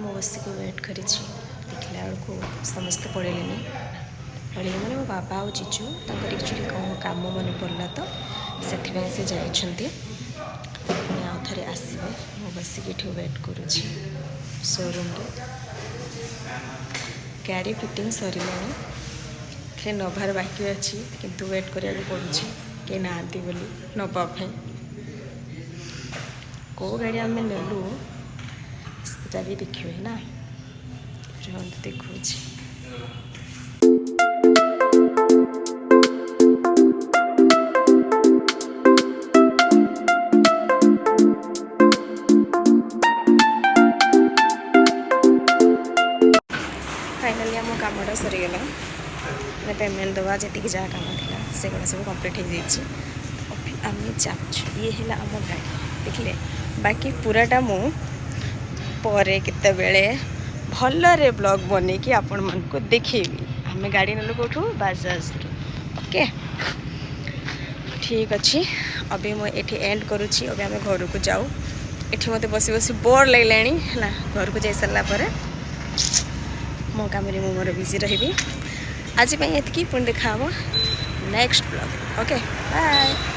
मो बस को वेट करी देखला बेलू समस्ते पड़े पड़े मैंने मो बाबा आ जीजू एक्चुअली कौन कम मन पड़ा तो से जाइछन्ति पुणी आउ थे आसवे मो बसिक वेट करुँची शोरूम गाड़ी फिटिंग सरला खाली नभार बाकी अच्छी किंतु वेट करा पड़ुछि के नांती बोली नवाई कौ गाड़ी आम नेलु सेटा भी देखिए ना देखु फाइनाली आम कमटा सरीगला मैंने पेमेंट दवा जी जहाँ कम था से गुड़ा सब कम्प्लीट हो जाइए अभी आम जाऊँ ये है आम गाड़ी देखिले बाकी पूराटा मुझे केतबेले भलरे ब्लॉग बन कि आपण मन को देखेबी आम गाड़ी नेलु कौटू बाजाज ओके ठीक अच्छे अभी मुझे एंड करुच्ची अभी आम घर को जाऊ ये मत बस बस बोर लगला है घर को जा सारापर मो कम मोर बिजी रही आज ये पुणी देखा नेक्स्ट ब्लॉग ओके बाय।